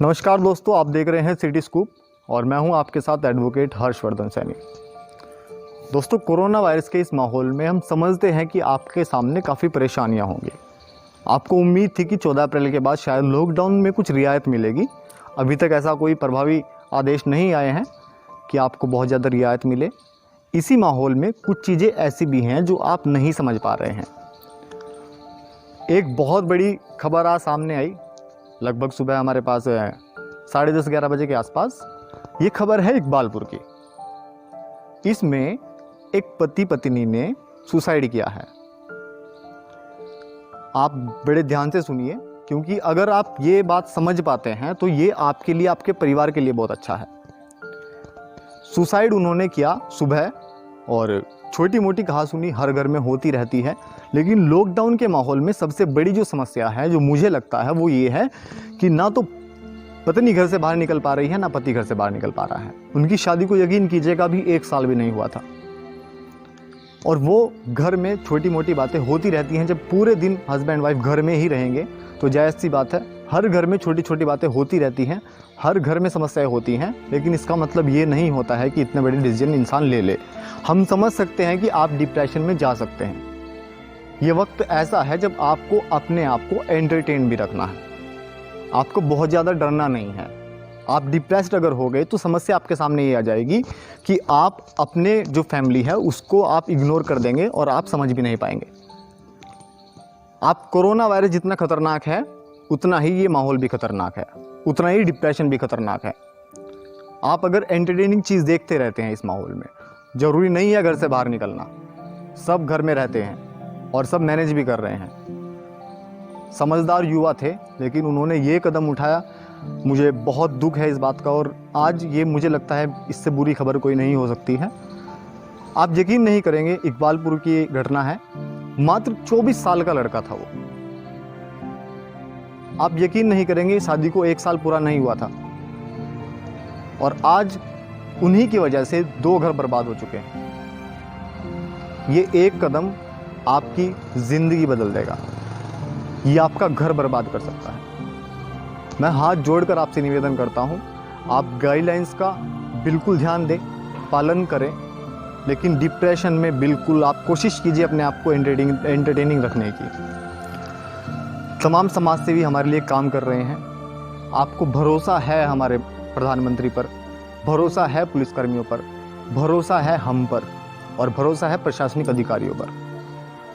नमस्कार दोस्तों, आप देख रहे हैं सिटी स्कूप और मैं हूं आपके साथ एडवोकेट हर्षवर्धन सैनी। दोस्तों, कोरोना वायरस के इस माहौल में हम समझते हैं कि आपके सामने काफ़ी परेशानियां होंगी। आपको उम्मीद थी कि 14 अप्रैल के बाद शायद लॉकडाउन में कुछ रियायत मिलेगी। अभी तक ऐसा कोई प्रभावी आदेश नहीं आए हैं कि आपको बहुत ज़्यादा रियायत मिले। इसी माहौल में कुछ चीज़ें ऐसी भी हैं जो आप नहीं समझ पा रहे हैं। एक बहुत बड़ी खबर आज सामने आई, लगभग सुबह हमारे पास 10:30-11 बजे के आसपास। ये खबर है इकबालपुर की। इसमें एक पति पत्नी ने सुसाइड किया है। आप बड़े ध्यान से सुनिए, क्योंकि अगर आप ये बात समझ पाते हैं तो ये आपके लिए, आपके परिवार के लिए बहुत अच्छा है। सुसाइड उन्होंने किया सुबह, और छोटी मोटी कहासुनी हर घर में होती रहती है, लेकिन लॉकडाउन के माहौल में सबसे बड़ी जो समस्या है, जो मुझे लगता है, वो ये है कि ना तो पत्नी घर से बाहर निकल पा रही है, ना पति घर से बाहर निकल पा रहा है। उनकी शादी को यकीन कीजिएगा अभी 1 साल भी नहीं हुआ था, और वो घर में छोटी मोटी बातें होती रहती हैं। जब पूरे दिन हस्बैंड वाइफ घर में ही रहेंगे तो जायज़ सी बात है, हर घर में छोटी छोटी बातें होती रहती हैं, हर घर में समस्याएं होती हैं। लेकिन इसका मतलब ये नहीं होता है कि इतने बड़े डिसीजन इंसान ले ले। हम समझ सकते हैं कि आप डिप्रेशन में जा सकते हैं। ये वक्त ऐसा है जब आपको अपने आप को एंटरटेन भी रखना है। आपको बहुत ज़्यादा डरना नहीं है। आप डिप्रेस्ड अगर हो गए तो समस्या आपके सामने ये आ जाएगी कि आप अपने जो फैमिली है उसको आप इग्नोर कर देंगे और आप समझ भी नहीं पाएंगे। आप कोरोना वायरस जितना खतरनाक है, उतना ही ये माहौल भी खतरनाक है, उतना ही डिप्रेशन भी खतरनाक है। आप अगर एंटरटेनिंग चीज़ देखते रहते हैं इस माहौल में, ज़रूरी नहीं है घर से बाहर निकलना। सब घर में रहते हैं और सब मैनेज भी कर रहे हैं। समझदार युवा थे, लेकिन उन्होंने ये कदम उठाया। मुझे बहुत दुख है इस बात का, और आज ये मुझे लगता है इससे बुरी खबर कोई नहीं हो सकती है। आप यकीन नहीं करेंगे, इकबालपुर की घटना है। मात्र 24 साल का लड़का था वो। आप यकीन नहीं करेंगे, शादी को 1 साल पूरा नहीं हुआ था, और आज उन्हीं की वजह से 2 घर बर्बाद हो चुके हैं। ये एक कदम आपकी जिंदगी बदल देगा, ये आपका घर बर्बाद कर सकता है। मैं हाथ जोड़कर आपसे निवेदन करता हूँ, आप गाइडलाइंस का बिल्कुल ध्यान दें, पालन करें, लेकिन डिप्रेशन में बिल्कुल आप कोशिश कीजिए अपने आप को एंटरटेनिंग रखने की। तमाम समाज सेवी हमारे लिए काम कर रहे हैं। आपको भरोसा है हमारे प्रधानमंत्री पर, भरोसा है पुलिसकर्मियों पर, भरोसा है हम पर, और भरोसा है प्रशासनिक अधिकारियों पर।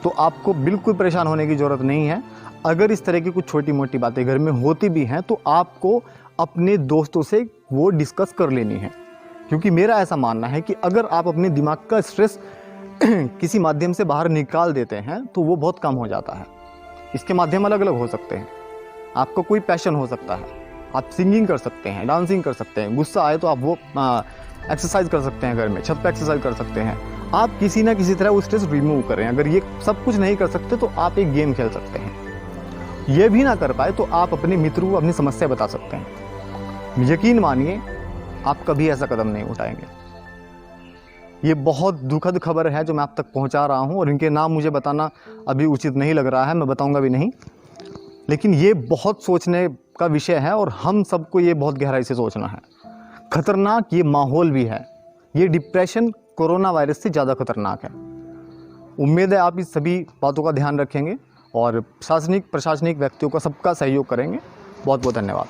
तो आपको बिल्कुल परेशान होने की ज़रूरत नहीं है। अगर इस तरह की कुछ छोटी मोटी बातें घर में होती भी हैं तो आपको अपने दोस्तों से वो डिस्कस कर लेनी है, क्योंकि मेरा ऐसा मानना है कि अगर आप अपने दिमाग का स्ट्रेस किसी माध्यम से बाहर निकाल देते हैं तो वो बहुत कम हो जाता है। इसके माध्यम अलग अलग हो सकते हैं। आपको कोई पैशन हो सकता है, आप सिंगिंग कर सकते हैं, डांसिंग कर सकते हैं, गुस्सा आए तो आप वो एक्सरसाइज कर सकते हैं, घर में छत पे एक्सरसाइज कर सकते हैं। आप किसी ना किसी तरह वो स्ट्रेस रिमूव करें। अगर ये सब कुछ नहीं कर सकते तो आप एक गेम खेल सकते हैं। ये भी ना कर पाए तो आप अपने मित्रों को अपनी समस्या बता सकते हैं। यकीन मानिए, आप कभी ऐसा कदम नहीं उठाएंगे। ये बहुत दुखद खबर है जो मैं आप तक पहुंचा रहा हूं, और इनके नाम मुझे बताना अभी उचित नहीं लग रहा है, मैं बताऊंगा भी नहीं। लेकिन ये बहुत सोचने का विषय है, और हम सबको ये बहुत गहराई से सोचना है। खतरनाक ये माहौल भी है। ये डिप्रेशन कोरोना वायरस से ज़्यादा खतरनाक है। उम्मीद है आप इस सभी बातों का ध्यान रखेंगे और प्रशासनिक व्यक्तियों का सबका सहयोग करेंगे। बहुत बहुत धन्यवाद।